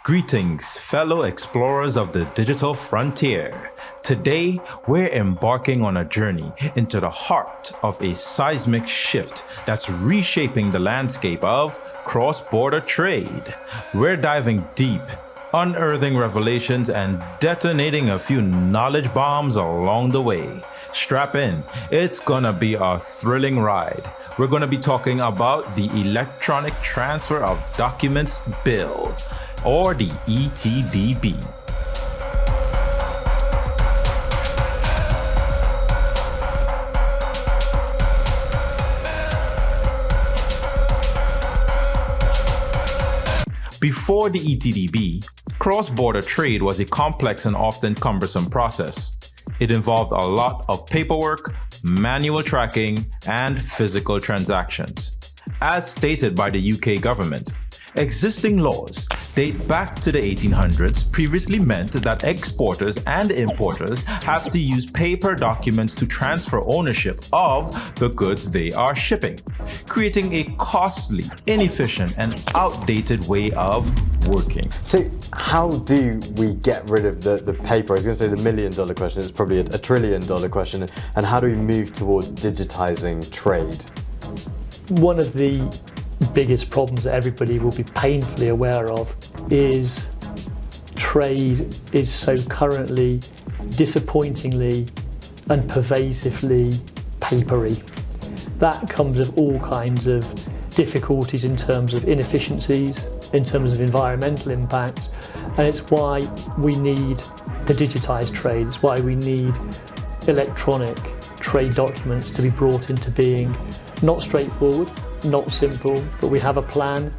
Greetings, fellow explorers of the digital frontier. Today, we're embarking on a journey into the heart of a seismic shift that's reshaping the landscape of cross-border trade. We're diving deep, unearthing revelations and detonating a few knowledge bombs along the way. Strap in, it's gonna be a thrilling ride. We're gonna be talking about the Electronic Transfer of Documents Bill, or the ETDB. Before the ETDB, cross-border trade was a complex and often cumbersome process. It involved a lot of paperwork, manual tracking, and physical transactions. As stated by the UK government, existing laws date back to the 1800s previously meant that exporters and importers have to use paper documents to transfer ownership of the goods they are shipping, creating a costly, inefficient, and outdated way of working. So how do we get rid of the paper? I was going to say the $1 million question, it's probably a $1 trillion question, and how do we move towards digitizing trade? One of the biggest problems that everybody will be painfully aware of is trade is so currently disappointingly and pervasively papery. That comes with all kinds of difficulties in terms of inefficiencies, in terms of environmental impact, and it's why we need to digitise trade. It's why we need electronic trade documents to be brought into being. Not straightforward, not simple, but we have a plan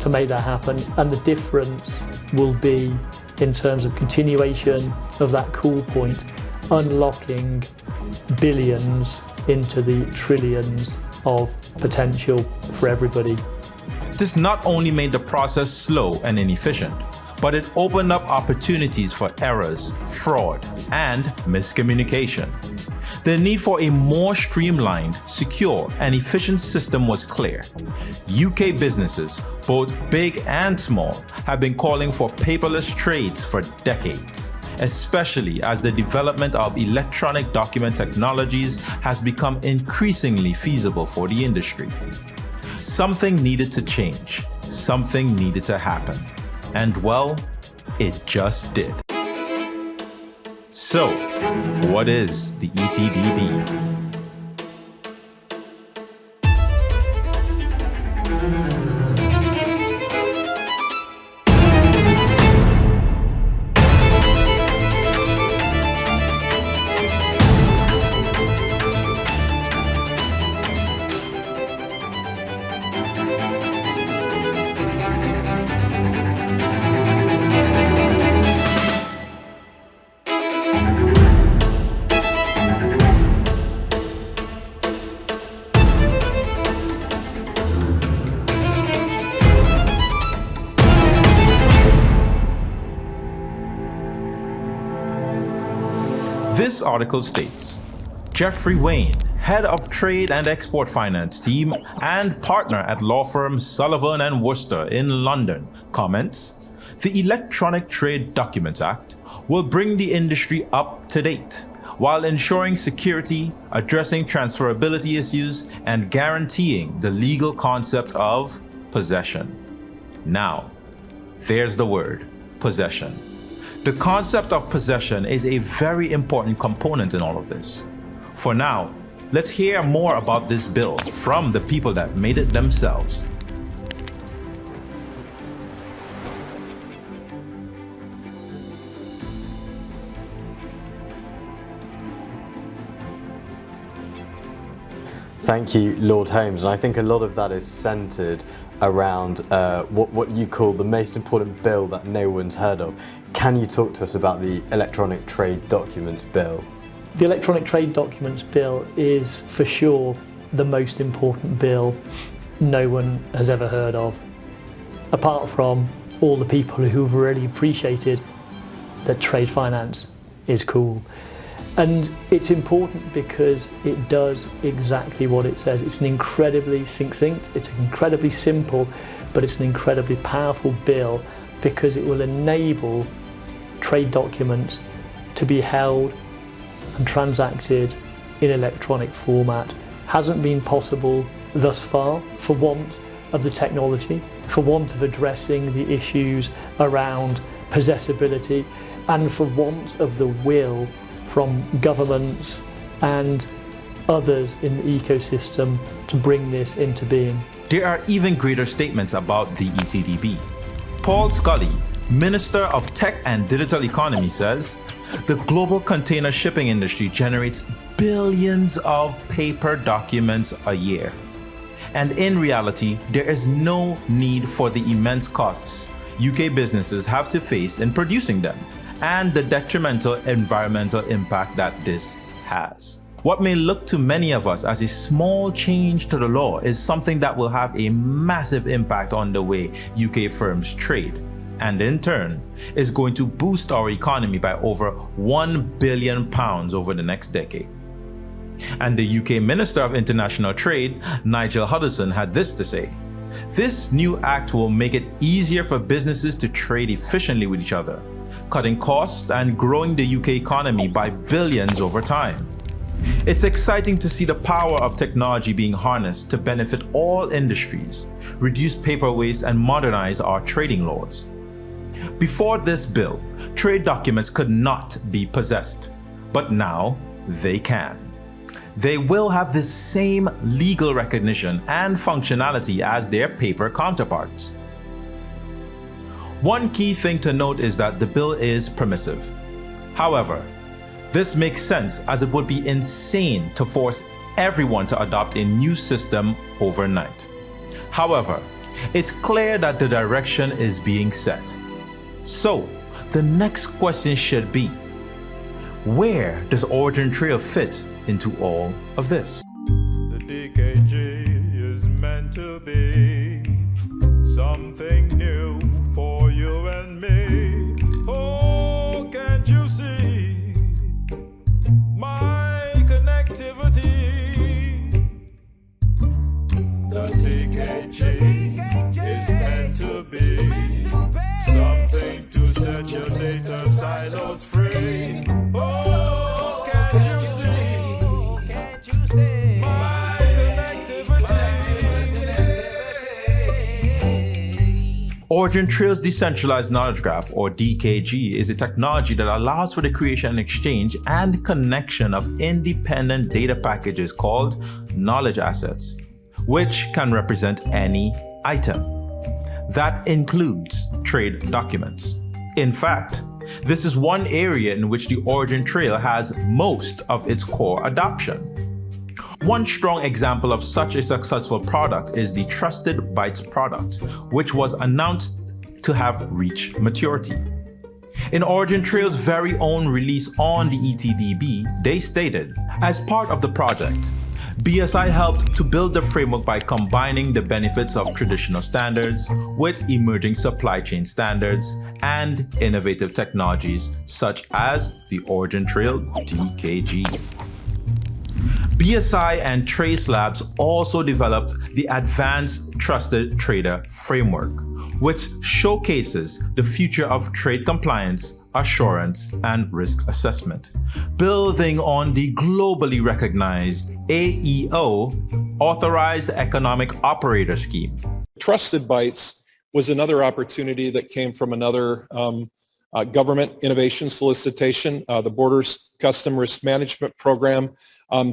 to make that happen, and the difference will be in terms of continuation of that cool point, unlocking billions into the trillions of potential for everybody. This not only made the process slow and inefficient, but it opened up opportunities for errors, fraud, and miscommunication. The need for a more streamlined, secure, and efficient system was clear. UK businesses, both big and small, have been calling for paperless trades for decades, especially as the development of electronic document technologies has become increasingly feasible for the industry. Something needed to change, something needed to happen, and well, it just did. So, what is the ETDB? This article states, Jeffrey Wayne, head of trade and export finance team and partner at law firm Sullivan & Worcester in London, comments, the Electronic Trade Documents Act will bring the industry up to date while ensuring security, addressing transferability issues, and guaranteeing the legal concept of possession. Now, there's the word, possession. The concept of possession is a very important component in all of this. For now, let's hear more about this bill from the people that made it themselves. Thank you, Lord Holmes, and I think a lot of that is centred around what you call the most important bill that no one's heard of. Can you talk to us about the Electronic Trade Documents Bill? The Electronic Trade Documents Bill is for sure the most important bill no one has ever heard of, apart from all the people who've really appreciated that trade finance is cool. And it's important because it does exactly what it says. It's an incredibly succinct, it's incredibly simple, but it's an incredibly powerful bill because it will enable trade documents to be held and transacted in electronic format. Hasn't been possible thus far for want of the technology, for want of addressing the issues around possessibility, and for want of the will from governments and others in the ecosystem to bring this into being. There are even greater statements about the ETDB. Paul Scully, Minister of Tech and Digital Economy, says, the global container shipping industry generates billions of paper documents a year. And in reality, there is no need for the immense costs UK businesses have to face in producing them, and the detrimental environmental impact that this has. What may look to many of us as a small change to the law is something that will have a massive impact on the way UK firms trade, and in turn is going to boost our economy by over £1 billion over the next decade. And the UK Minister of International Trade, Nigel Huddleston, had this to say: this new act will make it easier for businesses to trade efficiently with each other, cutting costs and growing the UK economy by billions over time. It's exciting to see the power of technology being harnessed to benefit all industries, reduce paper waste, and modernize our trading laws. Before this bill, trade documents could not be possessed, but now they can. They will have the same legal recognition and functionality as their paper counterparts. One key thing to note is that the bill is permissive. However, this makes sense, as it would be insane to force everyone to adopt a new system overnight. However, it's clear that the direction is being set. So, the next question should be, where does OriginTrail fit into all of this? The DKG is meant to be something new for you and me. Oh, can't you see my connectivity? The DKG is meant to be something to set your data silos free. Oh, can't you see? OriginTrail's Decentralized Knowledge Graph, or DKG, is a technology that allows for the creation and exchange and connection of independent data packages called knowledge assets, which can represent any item. That includes trade documents. In fact, this is one area in which the OriginTrail has most of its core adoption. One strong example of such a successful product is the Trusted Bytes product, which was announced to have reached maturity. In OriginTrail's very own release on the ETDB, they stated, as part of the project, BSI helped to build the framework by combining the benefits of traditional standards with emerging supply chain standards and innovative technologies such as the OriginTrail DKG. BSI and Trace Labs also developed the Advanced Trusted Trader Framework, which showcases the future of trade compliance, assurance, and risk assessment, building on the globally recognized AEO, Authorized Economic Operator Scheme. Trusted Bytes was another opportunity that came from another government innovation solicitation, the Borders Custom Risk Management Program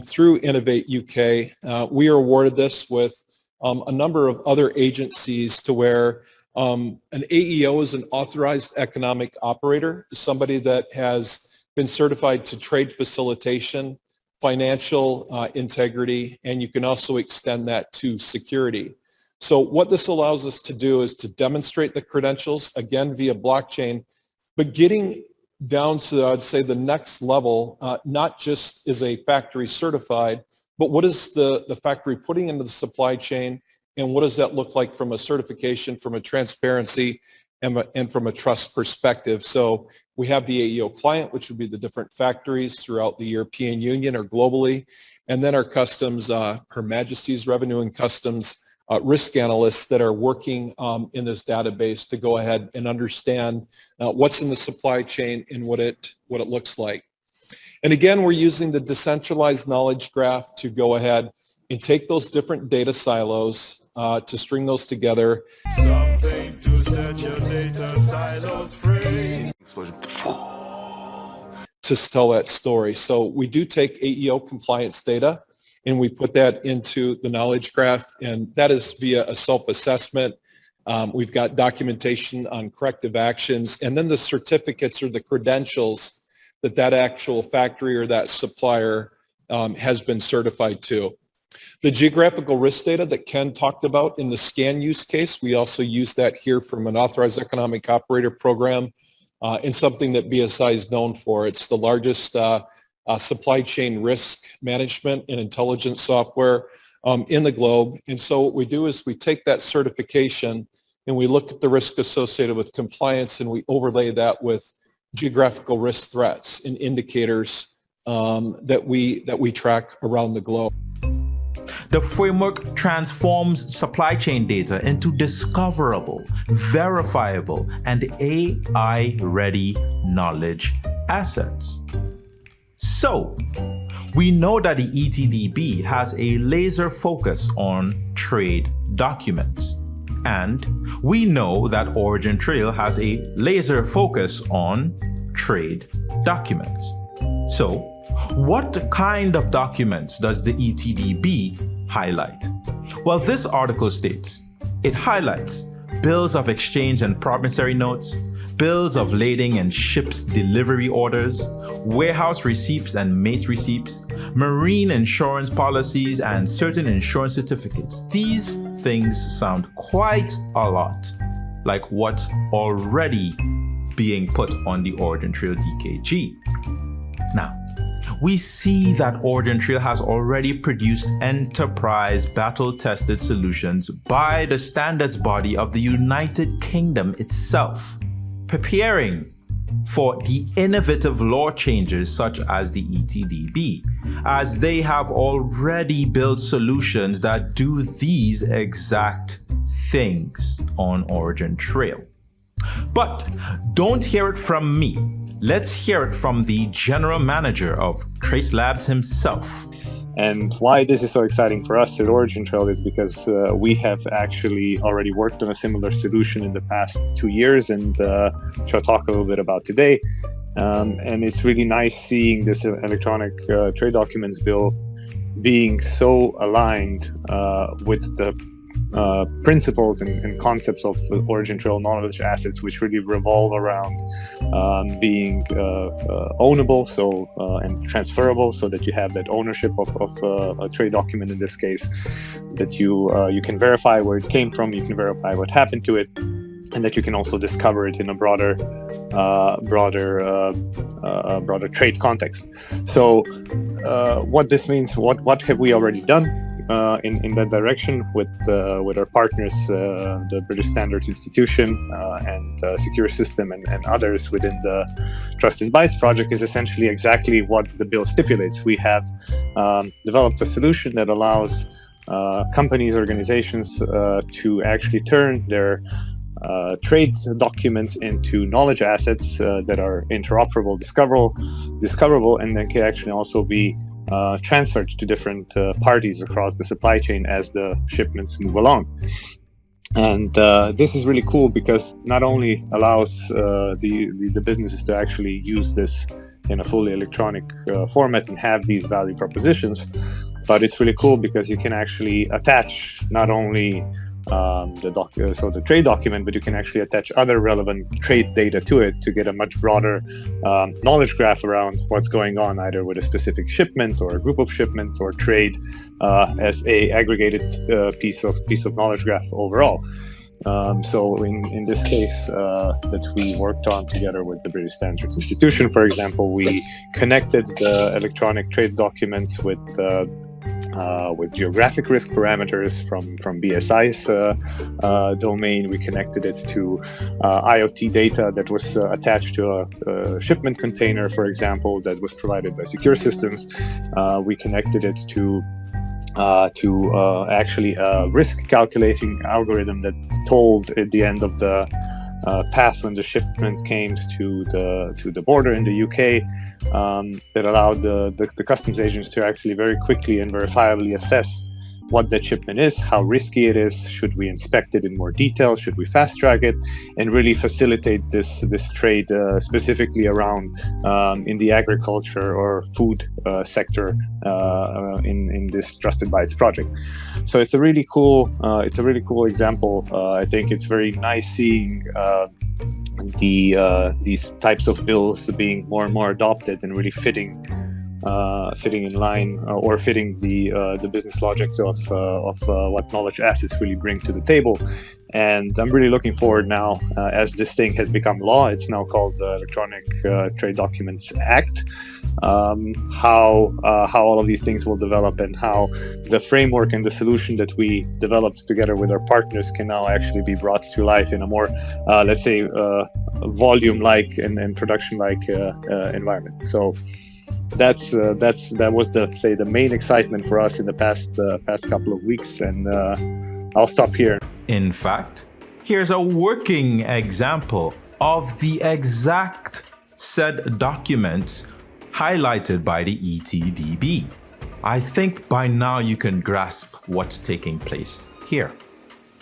through Innovate UK. We are awarded this with a number of other agencies to where an AEO is an authorized economic operator, somebody that has been certified to trade facilitation, financial integrity, and you can also extend that to security. So what this allows us to do is to demonstrate the credentials, again, via blockchain, but getting down to, I'd say, the next level, not just is a factory certified, but what is the factory putting into the supply chain, and what does that look like from a certification, from a transparency, and from a trust perspective. So we have the AEO client, which would be the different factories throughout the European Union or globally, and then our customs, Her Majesty's Revenue and Customs risk analysts that are working in this database to go ahead and understand what's in the supply chain and what it looks like. And again, we're using the decentralized knowledge graph to go ahead and take those different data silos to string those together. Something to set your data silos free. To tell that story. So we do take AEO compliance data and we put that into the knowledge graph, and that is via a self-assessment. We've got documentation on corrective actions, and then the certificates or the credentials that actual factory or that supplier has been certified to. The geographical risk data that Ken talked about in the scan use case, we also use that here from an authorized economic operator program and something that BSI is known for. It's the largest supply chain risk management and intelligence software in the globe. And so what we do is we take that certification and we look at the risk associated with compliance, and we overlay that with geographical risk threats and indicators that we track around the globe. The framework transforms supply chain data into discoverable, verifiable, and AI-ready knowledge assets. So, we know that the ETDB has a laser focus on trade documents. And we know that OriginTrail has a laser focus on trade documents. So, what kind of documents does the ETDB highlight? Well, this article states it highlights bills of exchange and promissory notes, bills of lading and ships delivery orders, warehouse receipts and mate receipts, marine insurance policies, and certain insurance certificates. These things sound quite a lot like what's already being put on the OriginTrail DKG. Now, we see that OriginTrail has already produced enterprise battle-tested solutions by the standards body of the United Kingdom itself, preparing for the innovative law changes such as the ETDB, as they have already built solutions that do these exact things on OriginTrail. But don't hear it from me. Let's hear it from the general manager of Trace Labs himself. And why this is so exciting for us at OriginTrail is because we have actually already worked on a similar solution in the past 2 years, and which I'll talk a little bit about today. And it's really nice seeing this electronic trade documents bill being so aligned with the principles and concepts of OriginTrail knowledge assets, which really revolve around being ownable, and transferable, so that you have that ownership of a trade document in this case, that you can verify where it came from, you can verify what happened to it, and that you can also discover it in a broader trade context. So what this means, what have we already done in that direction with our partners, the British Standards Institution and Secure System and others within the Trust in Bytes project, is essentially exactly what the bill stipulates. We have developed a solution that allows companies, organizations to actually turn their trade documents into knowledge assets that are interoperable, discoverable, and then can actually also be transferred to different parties across the supply chain as the shipments move along. And this is really cool because not only allows the businesses to actually use this in a fully electronic format and have these value propositions, but it's really cool because you can actually attach not only the trade document, but you can actually attach other relevant trade data to it to get a much broader knowledge graph around what's going on, either with a specific shipment or a group of shipments or trade as a aggregated piece of knowledge graph overall. So in this case that we worked on together with the British Standards Institution, for example, we connected the electronic trade documents with geographic risk parameters from BSI's domain. We connected it to IoT data that was attached to a shipment container, for example, that was provided by Secure Systems. We connected it to to actually a risk calculating algorithm that told at the end of the path when the shipment came to the border in the UK, that allowed the customs agents to actually very quickly and verifiably assess what that shipment is, how risky it is, should we inspect it in more detail, should we fast track it, and really facilitate this trade specifically around in the agriculture or food sector in this Trusted Bytes project. So it's a really cool example. I think it's very nice seeing these types of bills being more and more adopted and really fitting in line or fitting the business logic of what knowledge assets really bring to the table. And I'm really looking forward now, as this thing has become law, it's now called the Electronic Trade Documents Act, how all of these things will develop and how the framework and the solution that we developed together with our partners can now actually be brought to life in a more, let's say, volume-like and production-like environment. So that was the main excitement for us in the past couple of weeks, and I'll stop here. In fact, here's a working example of the exact said documents highlighted by the ETDB. I think by now you can grasp what's taking place here.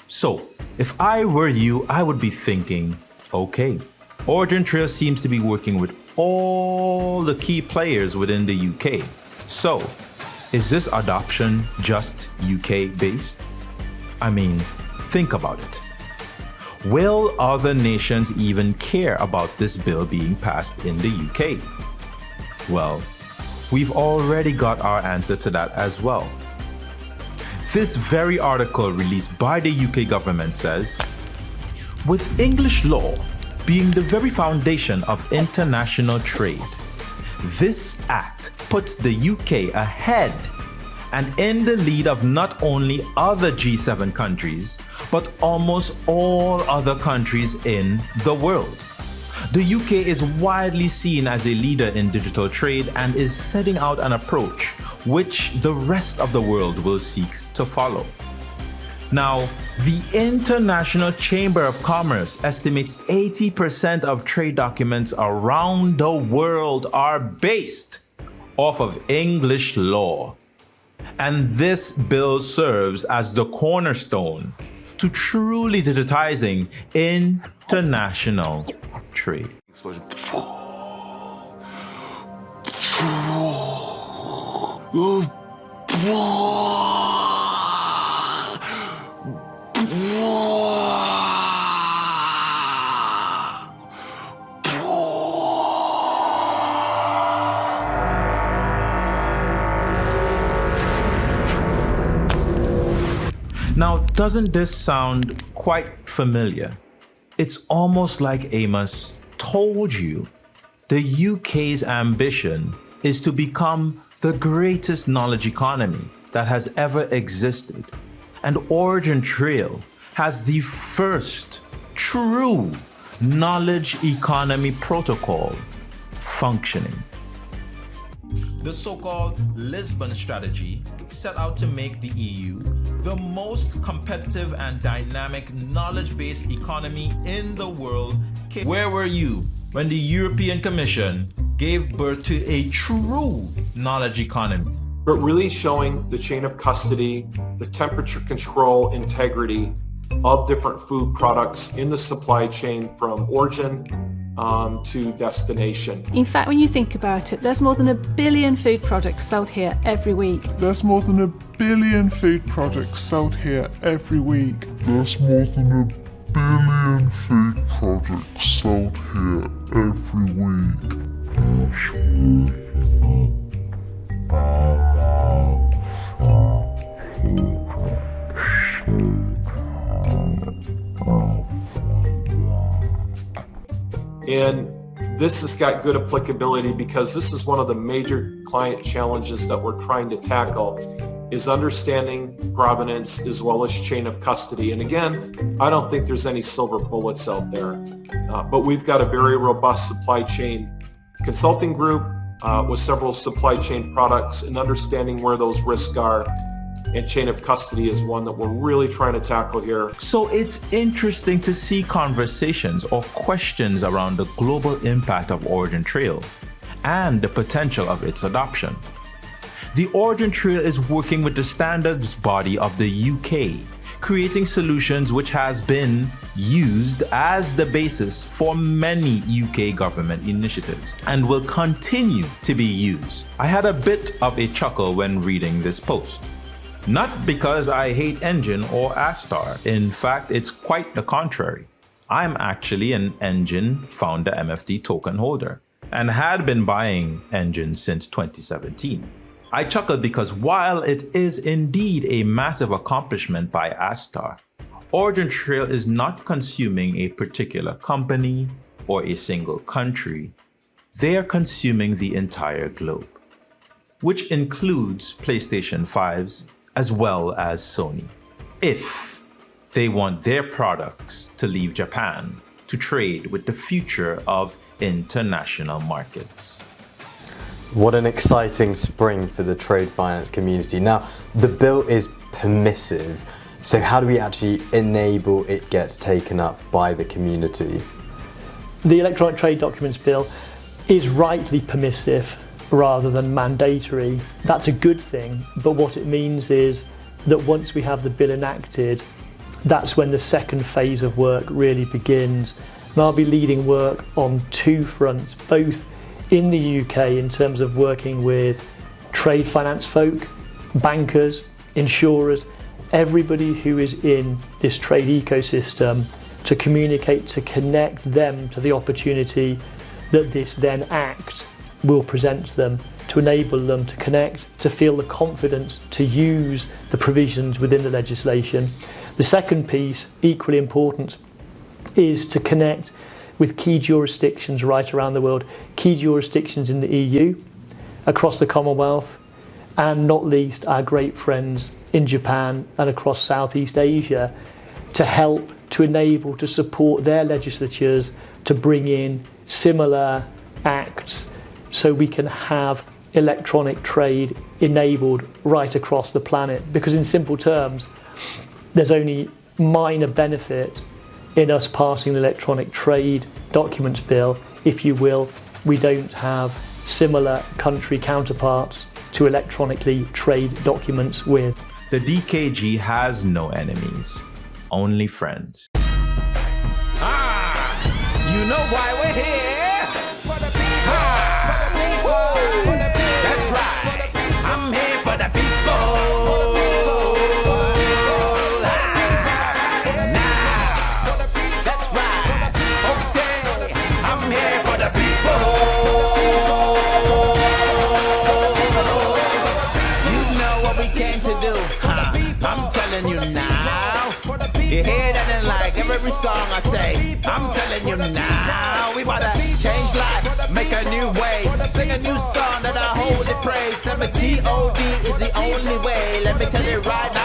So, if I were you, I would be thinking, okay, OriginTrail seems to be working with all the key players within the UK. So, is this adoption just UK based? I mean, think about it. Will other nations even care about this bill being passed in the UK? Well, we've already got our answer to that as well. This very article released by the UK government says, with English law being the very foundation of international trade, this act puts the UK ahead and in the lead of not only other G7 countries, but almost all other countries in the world. The UK is widely seen as a leader in digital trade and is setting out an approach which the rest of the world will seek to follow. Now, the International Chamber of Commerce estimates 80% of trade documents around the world are based off of English law. And this bill serves as the cornerstone to truly digitizing international trade. Now, doesn't this sound quite familiar? It's almost like Amos told you. The UK's ambition is to become the greatest knowledge economy that has ever existed. And OriginTrail has the first true knowledge economy protocol functioning. The so-called Lisbon strategy set out to make the EU the most competitive and dynamic knowledge-based economy in the world. Where were you when the European Commission gave birth to a true knowledge economy? But really showing the chain of custody, the temperature control integrity of different food products in the supply chain from origin to destination. In fact, when you think about it, there's more than 1 billion food products sold here every week. There's more than 1 billion food products sold here every week. There's more than 1 billion food products sold here every week. And this has got good applicability because this is one of the major client challenges that we're trying to tackle, is understanding provenance as well as chain of custody. And again, I don't think there's any silver bullets out there, but we've got a very robust supply chain consulting group with several supply chain products and understanding where those risks are and chain of custody is one that we're really trying to tackle here. So it's interesting to see conversations or questions around the global impact of OriginTrail and the potential of its adoption. The OriginTrail is working with the standards body of the UK, creating solutions which has been used as the basis for many UK government initiatives and will continue to be used. I had a bit of a chuckle when reading this post. Not because I hate Engine or Astar. In fact, it's quite the contrary. I'm actually an Engine Founder MFT token holder and had been buying Engine since 2017. I chuckled because while it is indeed a massive accomplishment by Astar, OriginTrail is not consuming a particular company or a single country. They are consuming the entire globe, which includes PlayStation 5s as well as Sony, if they want their products to leave Japan to trade with the future of international markets. What an exciting spring for the trade finance community. Now, the bill is permissive, so how do we actually enable it gets taken up by the community? The Electronic Trade Documents Bill is rightly permissive rather than mandatory. That's a good thing, but what it means is that once we have the bill enacted, that's when the second phase of work really begins. And I'll be leading work on two fronts, both in the UK in terms of working with trade finance folk, bankers, insurers, everybody who is in this trade ecosystem, to communicate, to connect them to the opportunity that this then act will present to them, to enable them to connect, to feel the confidence to use the provisions within the legislation. The second piece, equally important, is to connect with key jurisdictions right around the world, key jurisdictions in the EU, across the Commonwealth, and not least our great friends in Japan and across Southeast Asia, to help, to enable, to support their legislatures to bring in similar acts so we can have electronic trade enabled right across the planet. Because in simple terms, there's only minor benefit in us passing the Electronic Trade Documents Bill, if you will. We don't have similar country counterparts to electronically trade documents with. The DKG has no enemies, only friends. You know why we're here? For the people, for the people, for the people. That's right. I'm here for the people. You hear that in like every song I say. I'm telling you now, we about to change life, make a new way, sing a new song that I hold the praise. 7 G-O-D is the only way. Let me tell you right now.